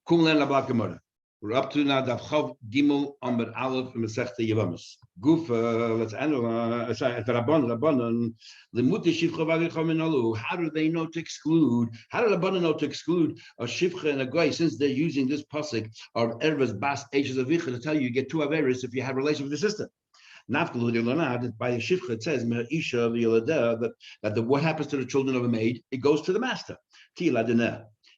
Kum len labak gemara. We're up to now Daf Chav Gimel Amud Aleph in Masechta Yevamos. Guf, let's analyze. Rabbanan, Limuti Shivcha v'Avicham Alu. How do they know to exclude? How do Rabbanan know to exclude a Shivcha and a Goy since they're using this pasuk of Ervas Bas Eishes Avicha to tell you get two Averis if you have a relation with the sister? Nafkalu by a Shivcha it says Isha that what happens to the children of a maid? It goes to the master.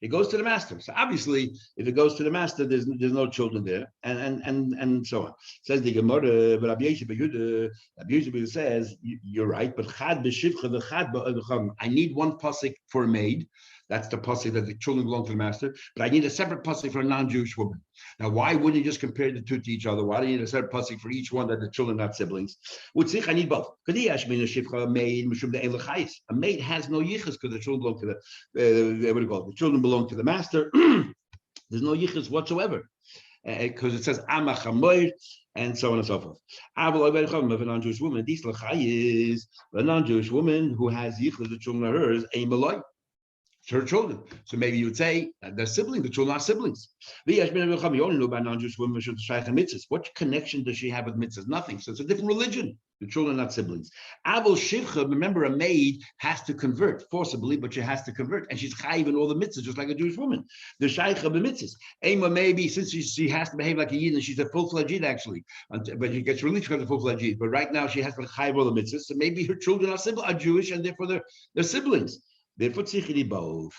It goes to the master. So obviously, if it goes to the master, there's no children there, and so on. Says the Gemara, but Rabbi Yeshua says you're right, but chad b'shivcha v'chad b'cham. I need one pasuk for a maid. That's the pasuk that the children belong to the master. But I need a separate pasuk for a non-Jewish woman. Now, why wouldn't you just compare the two to each other? Why do you need a separate pasuk for each one that the children are not siblings? I need both. A maid has no yichus because the children belong to the children belong to the master. There's no yichus whatsoever because it says amachamoir and so on and so forth. Of a non-Jewish woman, this is a non-Jewish woman who has yichus, the children are hers, a malay. Her children. So maybe you would say they're siblings, the children are siblings. You only know about non-Jewish women should shaykh mitzvahs. What connection does she have with mitzvahs? Nothing. So it's a different religion. The children are not siblings. Abel Shivcha, remember a maid has to convert forcibly, but she has to convert. And she's chayiv in all the mitzvahs, just like a Jewish woman. The shaykh of the mitzvahs. Ema maybe, since she has to behave like a yid, and she's a full-fledged yid actually, but she gets released because of full-fledged yid. But right now she has to chayiv all the mitzvahs. So maybe her children are Jewish, and therefore they're siblings. Therefore, tzrichidi both.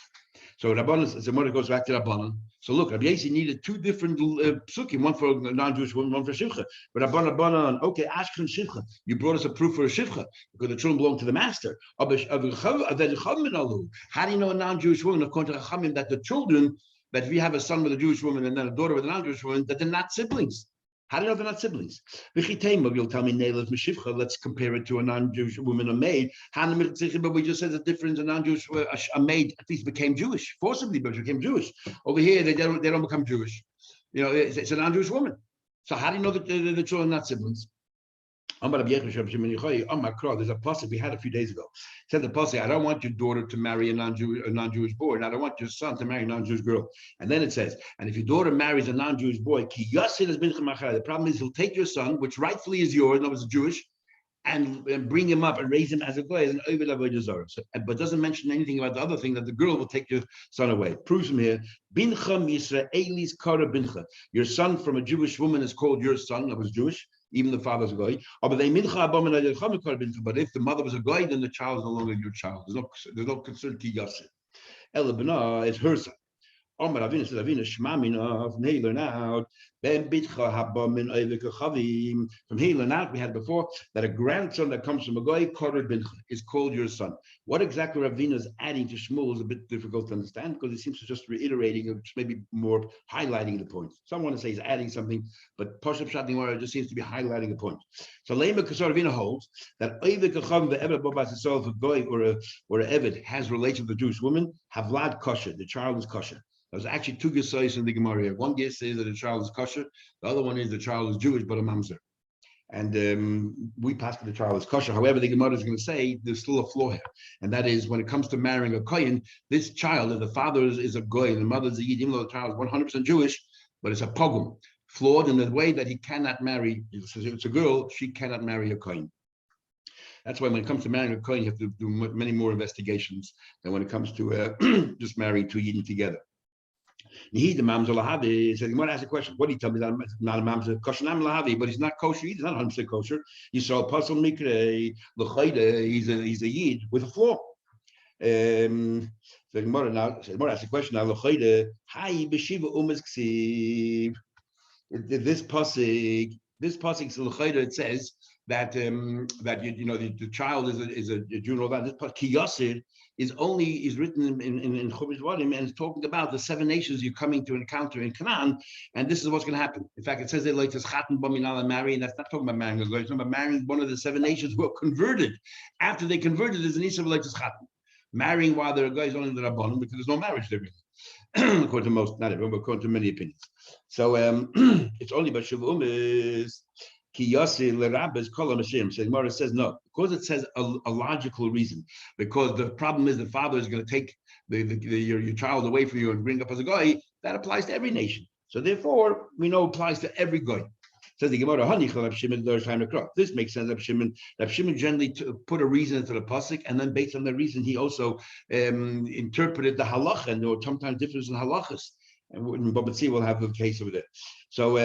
So Rabbanan, Zemora goes back to Rabbanan. So look, Rabbi Yossi needed two different psukim, one for a non-Jewish woman, one for Shivcha. But Rabbanan, okay, Ashkan Shivcha, you brought us a proof for a Shivcha because the children belong to the master. How do you know a non-Jewish woman, according to Chachamim, that the children, that if you have a son with a Jewish woman and then a daughter with a non-Jewish woman, that they're not siblings? How do you know they're not siblings? You'll tell me, let's compare it to a non-Jewish woman, a maid. But we just said the difference, a non-Jewish, a maid at least became Jewish, forcibly, but became Jewish. Over here, they don't become Jewish. You know, it's a non-Jewish woman. So how do you know that the children are not siblings? There's a pasuk we had a few days ago. It said the pasuk, I don't want your daughter to marry a non-Jewish boy, and I don't want your son to marry a non-Jewish girl. And then it says, and if your daughter marries a non-Jewish boy, the problem is he'll take your son, which rightfully is yours, and was Jewish, and bring him up and raise him as a goy, as an oved avodah zarah. But doesn't mention anything about the other thing that the girl will take your son away. Proves from here, bincha Yisraelis kara bincha. Your son from a Jewish woman is called your son. That was Jewish. Even the father's a goy. But if the mother was a goy, then the child is no longer your child. There's no concern to Yosef. Ela b'na is her son. Omar Avina says, Avina Shmaminov, from here learn out, Ben Bitcha Habamin Oivik. From here learn out, we had before that a grandson that comes from a goy, Korah Bincha, is called your son. What exactly Ravina is adding to Shmuel is a bit difficult to understand because he seems to just reiterating, or maybe more highlighting the point. Some want to say he's adding something, but Pashup Shating just seems to be highlighting the point. So Lema Kasar Ravina holds that Oivik Chacham, the Eved Bobas itself, a goy or a Eved has relation to the Jewish woman, Havlad kosher, the child is kosher. There's actually two gesayis in the Gemara. One ges says that the child is kosher. The other one is the child is Jewish but a mamzer. And we pass the child is kosher. However, the Gemara is going to say there's still a flaw here, and that is when it comes to marrying a kohen, this child, if the father is a goy and the mother is a yid, even though the child is 100% Jewish, but it's a pogum, flawed in the way that he cannot marry. It's a girl; she cannot marry a kohen. That's why when it comes to marrying a kohen, you have to do many more investigations than when it comes to just marrying two yidden together. He the mamzer lahavi. So you want to ask a question. What do you tell me that not a mamzer kosher nam lahavi, but he's not kosher. He's not 100% kosher. You saw pasal mikre l'chayda. He's a yid with a flaw. So Gemara asks a question. Now l'chayda hay b'shiva umas ksiv. This pasuk l'chayda it says that the child is a Jew and all that. This pasuk kiyasir is written in Chumash Varim and it's talking about the 7 nations you're coming to encounter in Canaan, and this is what's going to happen. In fact, it says they like to chatan b'minala marry, and that's not talking about marrying a goy, it's talking about marrying one of the 7 nations who are converted. After they converted, there's an issa like to chatan. Marrying while they're a guy is only the rabbanim because there's no marriage there really. According to most, not everyone, but according to many opinions. So it's only by Shavuot Ki Yasi l'Rabbis Kol HaMashiach. So Gemara says no, because it says a logical reason. Because the problem is the father is going to take your child away from you and bring up as a guy. that applies to every nation. So therefore, we know it applies to every goy. Says the Gemara, this makes sense. Rab Shimon generally put a reason into the pasuk, and then based on the reason, he also interpreted the halacha, and there were sometimes differences in halachas. And Baba Tzvi will have the case over there. So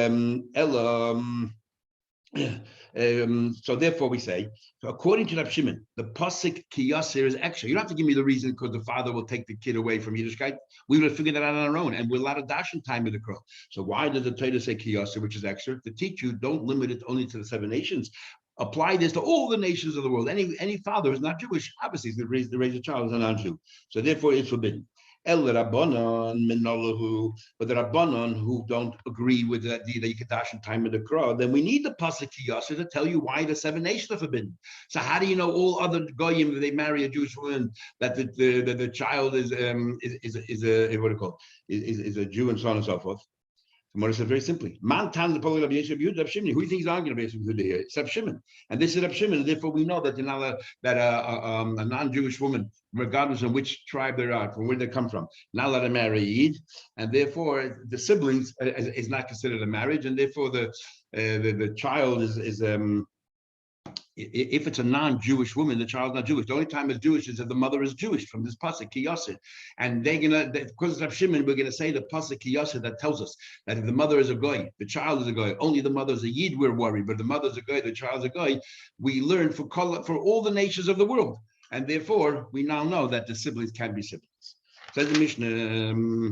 so therefore we say, so according to Rab Shimon, the pasuk ki yasir is extra. You don't have to give me the reason because the father will take the kid away from Yiddishkeit. We would have figured that out on our own, and we're allowed to dash in time with the crow. So why does the Torah say ki yasir, which is extra? To teach you, don't limit it only to the 7 nations. Apply this to all the nations of the world. Any father who's not Jewish, obviously, is going to raise a child as a non-Jew. So therefore, it's forbidden. El Rabbanon Minolahu, but the Rabbanon who don't agree with the idea that you can dash in time with the crow, then we need the pasuk Yasser to tell you why the 7 nations are forbidden. So how do you know all other goyim, if they marry a Jewish woman, that the child is a what do you call it? Is a Jew and so on and so forth? Gemara says very simply, Man Tan the Who do you think is arguing about Yehuda here? It's Rab Shimon, and this is Rab Shimon, and therefore we know that a non-Jewish woman, regardless of which tribe they're out, from where they come from, not allowed to marry Yid, and therefore the siblings is not considered a marriage, and therefore the child is if it's a non-Jewish woman, the child's not Jewish. The only time it's Jewish is if the mother is Jewish from this pasuk ki yasir, and because it's Rab Shimon, we're gonna say the pasuk ki yasir that tells us that if the mother is a goy, the child is a goy. Only the mother is a Yid, we're worried, but the mother is a goy, the child is a goy. We learn for all the nations of the world, and therefore we now know that the siblings can be siblings. Says the Mishnah.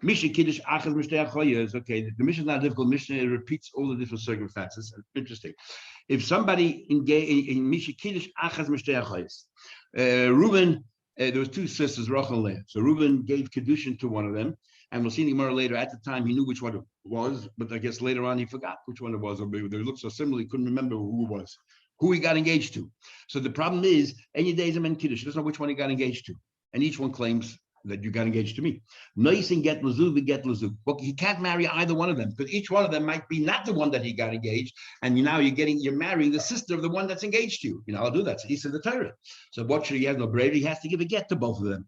Mishnah Kiddush Achaz Mishtei Achoyes. Okay, the Mishnah is not difficult. Mishnah repeats all the different circumstances. Interesting. If somebody engaged in Mishnah Kiddush Achaz Mishtei Achoyes, Reuben, there was 2 sisters, Rachel and Leah. So Reuben gave Kiddushin to one of them, and we'll see in the Gemara later. At the time, he knew which one it was, but I guess later on he forgot which one it was. Or they looked so similar, he couldn't remember who it was, who he got engaged to. So the problem is, any days I'm in Kiddush, he doesn't know which one he got engaged to, and each one claims that you got engaged to me. Nois and get Lazu, we get Lazu. But he can't marry either one of them, because each one of them might be not the one that he got engaged, and now you're marrying the sister of the one that's engaged to you. I'll do that. So he said the Torah. So what should he have? No bravery. He has to give a get to both of them.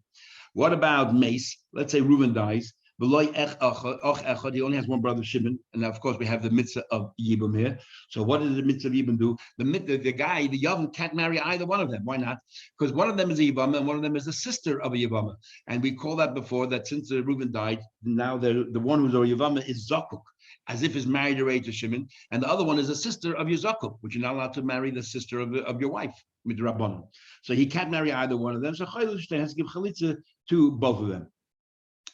What about Mace? Let's say Reuben dies. He only has one brother, Shimon, and of course we have the mitzvah of Yibum here. So what does the mitzvah of Yibum do? The guy, the Yavam, can't marry either one of them. Why not? Because one of them is a Yibama and one of them is the sister of a Yibama. And we call that before that since Reuben died, now the one who's a Yibama is Zakuk, as if he's married already to Shimon, and the other one is a sister of your Zakuk, which you're not allowed to marry the sister of your wife, with Rabbanon. So he can't marry either one of them. So Chayil has to give chalitza to both of them.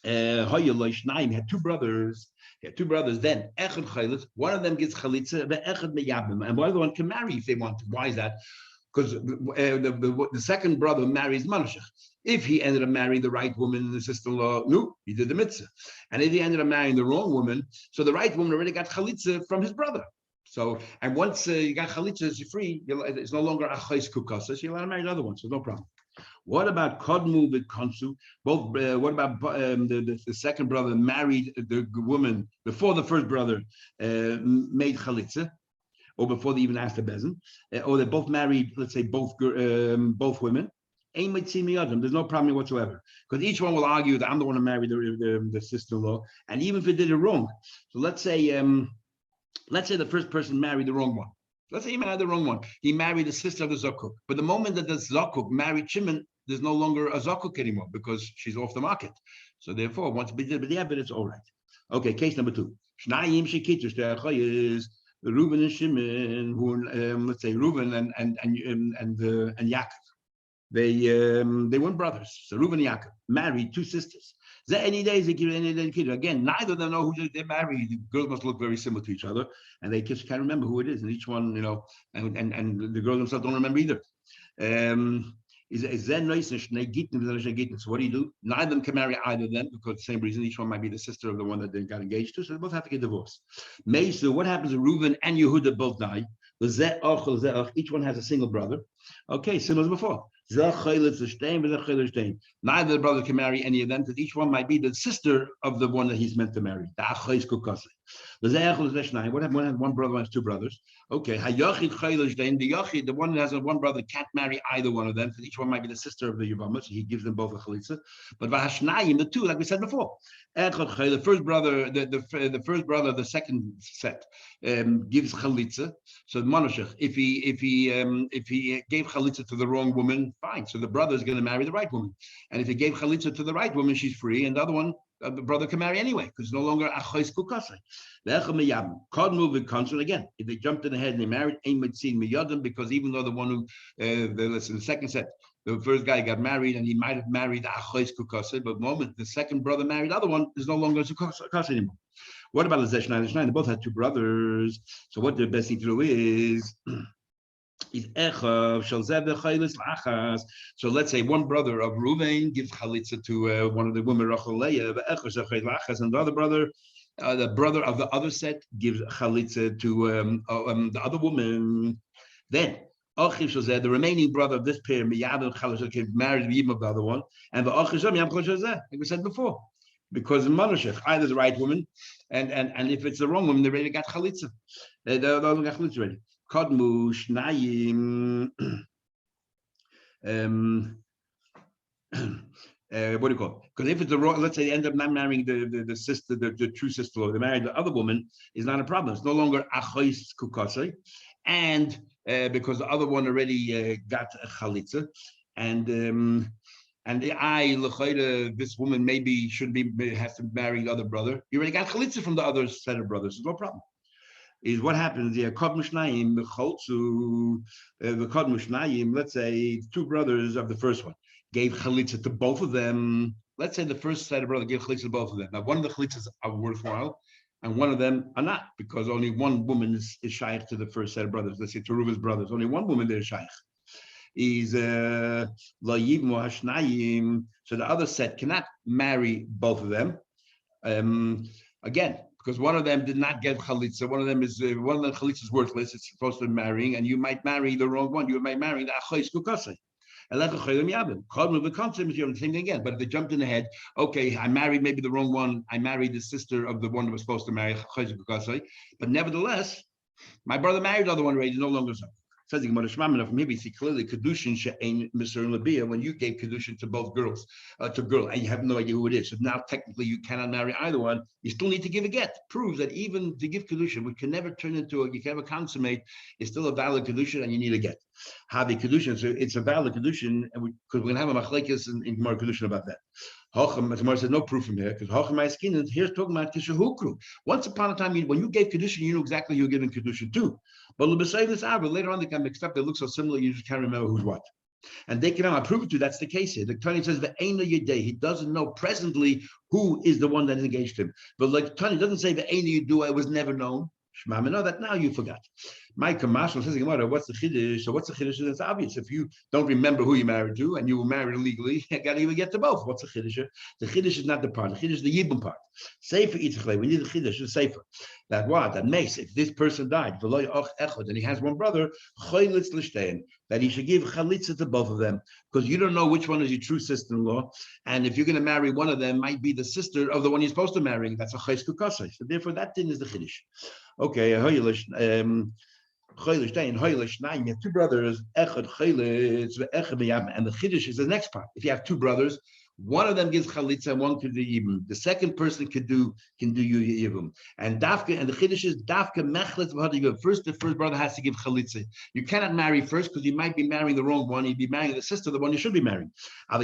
He had 2 brothers. Then one of them gets chalitza, and one other one can marry if they want to. Why is that? Because the second brother marries Manashach. If he ended up marrying the right woman and the sister-in-law, no, he did the mitzvah. And if he ended up marrying the wrong woman, so the right woman already got chalitza from his brother. So, and once you got chalitza, you're free. It's no longer achais kukasa. So you're allowed to marry another one. So no problem. What about Kodmu with Konsu? Both. What about the second brother married the woman before the first brother made chalitza, or before they even asked the bezin, or they both married, let's say both women? There's no problem whatsoever, because each one will argue that I'm the one who married the sister-in-law, and even if they did it wrong. So let's say the first person married the wrong one. Let's say he married the wrong one. He married the sister of the Zakuk. But the moment that the Zakuk married Shimon, there's no longer a Zakuk anymore because she's off the market. So therefore, once we did, but it's all right. Okay, case number 2. Is Reuben and Shimon, who let's say Reuben and Yaakov. They weren't brothers. So Reuben and Yaakov married 2 sisters. Again, neither of them know who they're married. The girls must look very similar to each other, and they just can't remember who it is. And each one, and the girls themselves don't remember either. So what do? Neither of them can marry either of them because the same reason. Each one might be the sister of the one that they got engaged to, so they both have to get divorced. So what happens if Reuben and Yehuda both die? Each one has a single brother. Okay, similar as before. Neither the brother can marry any of them because each one might be the sister of the one that he's meant to marry. What happened? One brother has two brothers. Okay, hayachid chaylish. Then the yachid, the one that has one brother, can't marry either one of them because each one might be the sister of the Yevamos. So he gives them both a chalitza. But v'hashnayim, the two, like we said before, the first brother, the first brother, the second set gives chalitza. So Monoshech, if he gave chalitza to the wrong woman, fine. So the brother is going to marry the right woman, and if he gave chalitza to the right woman, she's free, and the other one, the brother can marry anyway because it's no longer achos kukasei. Again, if they jumped in ahead and they married, because even though the one who, the second set, the first guy got married and he might have married achos kukasei, but the moment the second brother married the other one, there's no longer kukasei anymore. What about the Zeshnai? They both had two brothers. So what the best thing to do is so let's say one brother of Reuven gives chalitza to one of the women Rachel Leah, and the other brother, the brother of the other set gives chalitza to the other woman. Then the remaining brother of this pair can marry the of the other one, and like we said before, because in Monoshech, either the right woman, and if it's the wrong woman, they already got chalitza. They got chalitza ready. Kadmu Shnayim. What do you call it? Because if it's the wrong, let's say they end up not marrying the sister, the true sister-in-law, they married the other woman, is not a problem. It's no longer achos kukasei, and because the other one already got a chalitza, and this woman maybe should has to marry the other brother. You already got chalitza from the other set of brothers. There's no problem. Is what happens here. Let's say two brothers of the first one gave chalitza to both of them. Let's say the first set of brothers gave chalitza to both of them. Now, one of the chalitzas are worthwhile, and one of them are not, because only one woman is shaykh to the first set of brothers. Let's say to Reuven's brothers, only one woman there is shaykh. Is la yivmo hashnayim. So the other set cannot marry both of them. Again, because one of them did not get chalitza, one of them chalitza is worthless. It's supposed to be marrying, and you might marry the wrong one. You might marry the achos kukasei. Same thing again. But if they jumped in the head, okay, I married maybe the wrong one. I married the sister of the one that was supposed to marry achos kukasei. But nevertheless, my brother married the other one already. No longer so. Says the Gemara Shmamina, from here we see clearly kedushin she'ein Mr. Labia, when you gave kedushin to both girls, and you have no idea who it is. So now technically you cannot marry either one. You still need to give a get. Proves that even to give kedushin, which can never turn into you can never consummate, is still a valid kedushin, and you need a get. Havi kedushin, so it's a valid kedushin, and because we're going to have a machlekes in Gemara kedushin about that. Gemara said no proof from here, because here's talking about kishahukru. Once upon a time, when you gave kedushin, you knew exactly who you were giving kedushin to. But later on they got mixed up. They look so similar, you just can't remember who's what. And they can prove it to you. That's the case here. The Tani says the Eina Yedei. He doesn't know presently who is the one that engaged him. But like Tani doesn't say the Eina Yedua, it was never known. Shema, know that now you forgot. My Kamashal says, what's the chiddush? So what's the chiddush? It's obvious. If you don't remember who you married to and you were married illegally, you got to even get to both. What's the chiddush? The chiddush is not the part. The chiddush is the yibum part. Sefer itzchlei. We need the chiddush, the sefer. That what? That makes, if this person died, and he has one brother, that he should give chalitza to both of them, because you don't know which one is your true sister-in-law, and if you're going to marry one of them, might be the sister of the one you're supposed to marry. That's a chayes kukasei. So therefore, that thing is the chiddush. Okay, you have two brothers, and the chiddush is the next part. If you have two brothers, one of them gives chalitza and one can do yibum. The second person can do yibum. And dafka, and the chiddush is dafka mechlet v'hadiyibum. First, the first brother has to give chalitza. You cannot marry first because you might be marrying the wrong one. You'd be marrying the sister, the one you should be marrying. But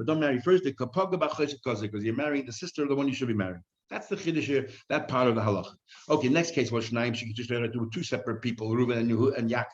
don't marry first because you're marrying the sister of the one you should be marrying. That's the chiddush here, that part of the halacha. Okay, next case was Shnaim. She just had to do two separate people, Reuven and Yaakov,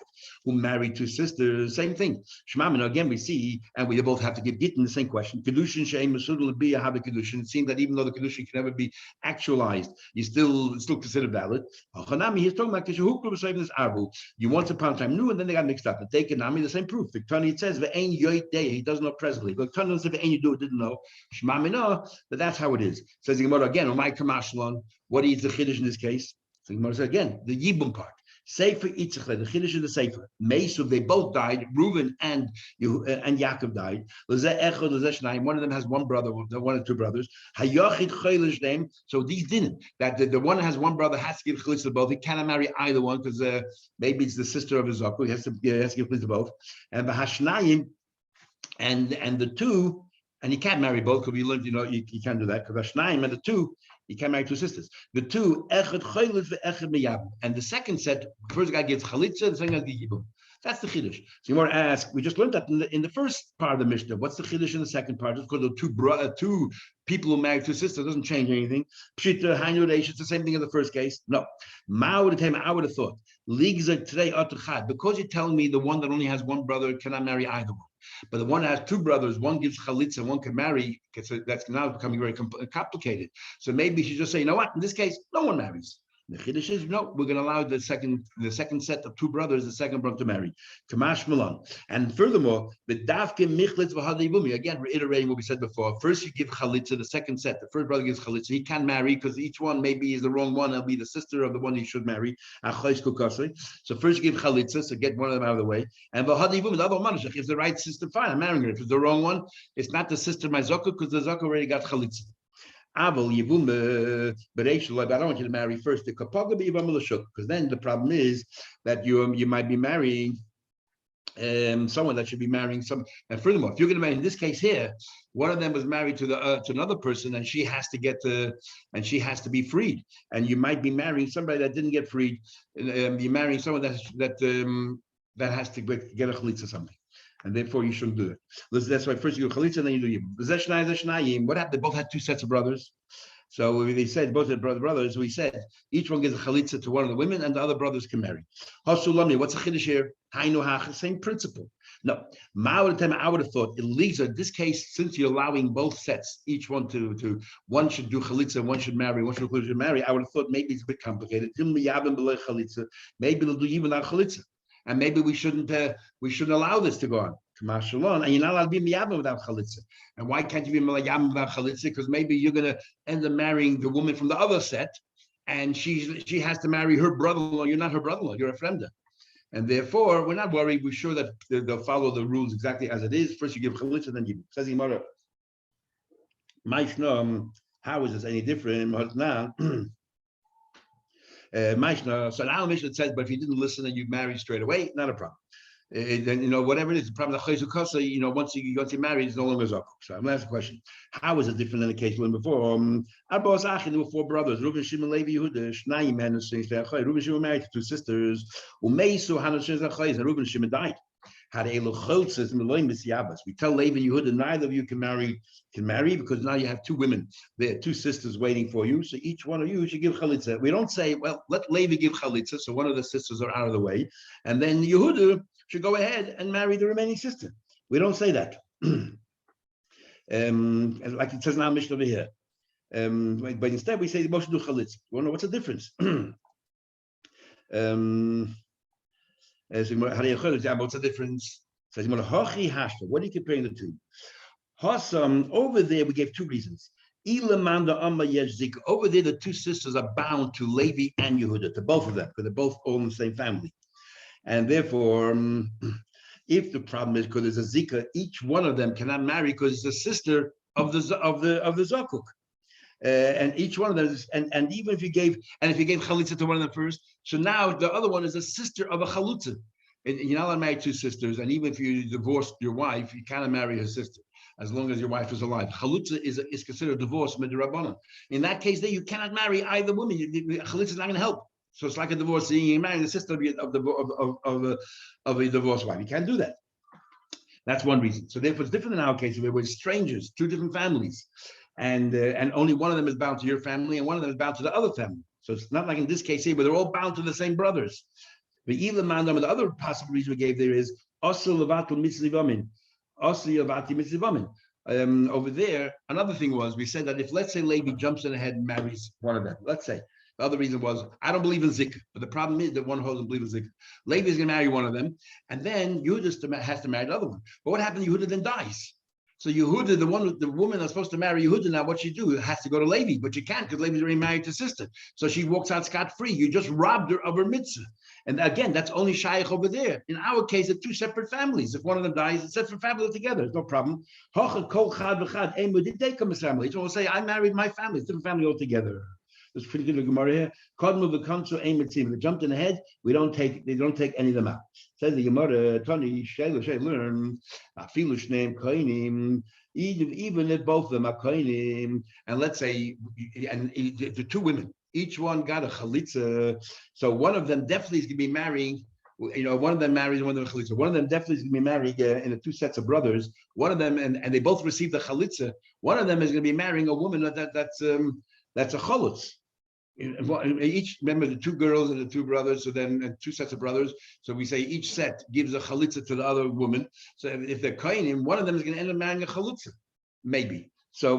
who married two sisters. Same thing. Shmamina, again, we see, and we both have to give Gittin the same question. Kedushin she'ein mesudel b'ya have a kedushin. It seems that even though the kedushin can never be actualized, you still considered valid. Hanami, he's talking about kishahukru b'sayim this arbu. You once upon a time knew, and then they got mixed up. But they can the same proof. The Tani, it says ve'ein yoyt day. He doesn't know presently. But Tani says ve'ein you do it didn't know. Shmamina, but that's how it is. Says the Gemara again. My Kamashlan, what is the chiddush in this case? So Gemara says again, the yibum part. Sefer Itzchak, the Chiddush of the Sefer. Mesuv, they both died. Reuven and Yaakov died. One of them has one brother, one or two brothers. Hayachid Chaylish name. So these didn't. That the one that has one brother has to give chalitza to both. He cannot marry either one because maybe it's the sister of his uncle. He has to give chalitza to both. And the Hashnayim and the two. And you can't marry both because we learned, you can't do that. Because Hashnayim and the two, you can't marry two sisters. The two, echad chaylit ve'echad miyabim. And the second set, the first guy gets chalitza, the second guy gets yibum. That's the chiddush. So you want to ask, we just learned that in the first part of the Mishnah. What's the chiddush in the second part? Just because the two people who marry two sisters doesn't change anything. Pshita, Hainu Reish, it's the same thing in the first case. No. I would have thought, because you're telling me the one that only has one brother cannot marry either one. But the one that has two brothers, one gives chalitza, one can marry. That's now becoming very complicated. So maybe you should just say, you know what? In this case, no one marries. The chiddush is no. We're going to allow the second set of two brothers, the second brother to marry. Kamash Milan. And furthermore, the dafke michlitz v'hadivumi. Again, reiterating what we said before. First, you give chalitza. The second set, the first brother gives chalitza. He can marry because each one maybe is the wrong one. It'll be the sister of the one he should marry. So first, you give chalitza, so get one of them out of the way. And v'hadivumi, the other one, if it's the right sister, fine, I'm marrying her. If it's the wrong one, it's not the sister of my zokah because the zokah already got chalitza. I don't want you to marry first the kapaga because then the problem is that you might be marrying someone that should be marrying some. And furthermore, if you're going to marry in this case here, one of them was married to another person, and she has to be freed. And you might be marrying somebody that didn't get freed. You're marrying someone that has to get a chalitza or something. And therefore you shouldn't do it. That's why first you do chalitza and then you do yibum. What happened? They both had two sets of brothers. So they said both had brothers. We said each one gives a chalitza to one of the women, and the other brothers can marry. Hasulami, what's a chiddush here? Same principle. No, I would have thought it leaves in this case, since you're allowing both sets, each one to one should do chalitza, one should marry, one should marry. I would have thought maybe it's a bit complicated. Maybe they'll do even without chalitza. And maybe we shouldn't allow this to go on. And you're not allowed to be miyabim without chalitza. And why can't you be miyabim without chalitza? Because maybe you're going to end up marrying the woman from the other set, and she has to marry her brother-in-law. You're not her brother-in-law. You're a friend. And therefore, we're not worried. We're sure that they'll follow the rules exactly as it is. First you give chalitza, then you says Gemara. How is this any different? Now. So now Mishnah says, but if you didn't listen and you married straight away, not a problem. Then whatever it is, the problem of chayzu once you married, it's no longer zakuk. So I'm gonna ask a question: how is it different than the case when before? There were four brothers: Reuben, Shimon, Levi, Yehuda. Shnayim had Reuben, Shimon married to two sisters. Umeisu had and Reuben, Shimon died. We tell Levi and Yehuda, neither of you can marry because now you have two women. There are two sisters waiting for you. So each one of you should give chalitza. We don't say, well, let Levi give chalitza, so one of the sisters are out of the way, and then Yehuda should go ahead and marry the remaining sister. We don't say that. Like it says now Mishnah over here. But instead we say the Moshe do chalitza. You want to know what's the difference? What's the difference? What are you comparing the two? Over there, we gave two reasons. Over there, the two sisters are bound to Levi and Yehuda, to both of them, because they're both all in the same family. And therefore, if the problem is because there's a zika, each one of them cannot marry because it's a sister of the zakuk. And each one of them is, and even if you gave chalitza to one of them first, so now the other one is a sister of a chalutza. And you're not allowed to marry two sisters, and even if you divorced your wife, you cannot marry her sister as long as your wife is alive. Chalutza is considered divorce midrabanan. In that case, then you cannot marry either woman. Chalitza is not going to help. So it's like a divorce. You're marrying the sister of a divorced wife. You can't do that. That's one reason. So therefore, it's different in our case where we're strangers, two different families. And only one of them is bound to your family, and one of them is bound to the other family. So it's not like in this case here, where they're all bound to the same brothers. But even the other possible reason we gave there is over there. Another thing was we said that if, let's say, Levi jumps in ahead and marries one of them, let's say. The other reason was, I don't believe in zikr, but the problem is that one doesn't believe in zikr. Levi is going to marry one of them, and then Yehuda has to marry the other one. But what happens if Yehuda then dies? So Yehuda, the woman that's supposed to marry Yehuda, now what she do? Has to go to Levi, but she can't because Levi's already married to sister. So she walks out scot-free. You just robbed her of her mitzvah. And again, that's only shaykh over there. In our case, it's two separate families. If one of them dies, it's separate families together. There's no problem. It's all say, I married my family. It's different family altogether. There's pretty good Gemara here. They jumped in ahead. They don't take any of them out. Says the Gemara, Tani, learn, even if both of them are koinim, and let's say, and the two women, each one got a chalitza. So one of them definitely is going to be marrying. One of them marries, one of them chalitza. One of them definitely is going to be married in the two sets of brothers. One of them, and they both received the chalitza. One of them is going to be marrying a woman that's a chalutz. Each, remember, the two girls and the two brothers, so then two sets of brothers. So we say each set gives a chalitza to the other woman. So if they're kohenim, one of them is going to end up marrying a chalitza, maybe. So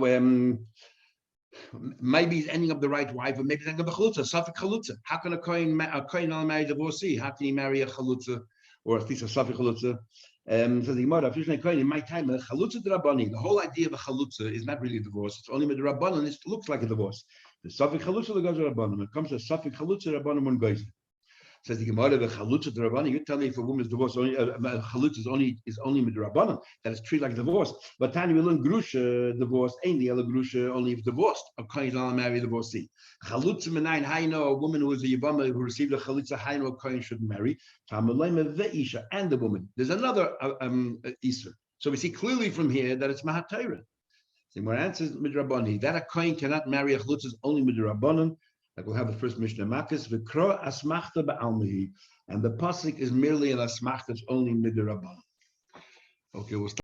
maybe he's ending up the right wife, or maybe he's ending up a chalutza, safek chalutza. How can a kohen not marry a divorcee? How can he marry a chalutza, or at least a safek chalutza? So the Gemara, in my time, a chalutza d'Rabbani, the whole idea of a chalutza is not really a divorce. It's only with the Rabbanon. It looks like a divorce. The safek chalutza goes to Rabbanon. When it comes to safek chalutza, Rabbanon one goes. Says the Gemara, the chalutza d'Rabbani. You tell me if a woman's divorce only chalutza is only with Rabbanon, that is treated like a divorce. But Tanya will learn grusha divorce, ain't the other grusha only if divorced. A kohen not marry a divorcee. Chalutza menayin hayno, a woman who is a yevama who received a chalitza hayno, a kohen should marry. Tamalema ve'isha, and the woman. There's another isur. So we see clearly from here that it's mahatayra. The more answers midrabani that a kohen cannot marry a chalutza is only midrabanan. Like we'll have the first Mishnah Makis, v'kro asmachta ba'almihi, and the pasuk is merely an asmachta, it's only midrabanan. Okay, we'll start.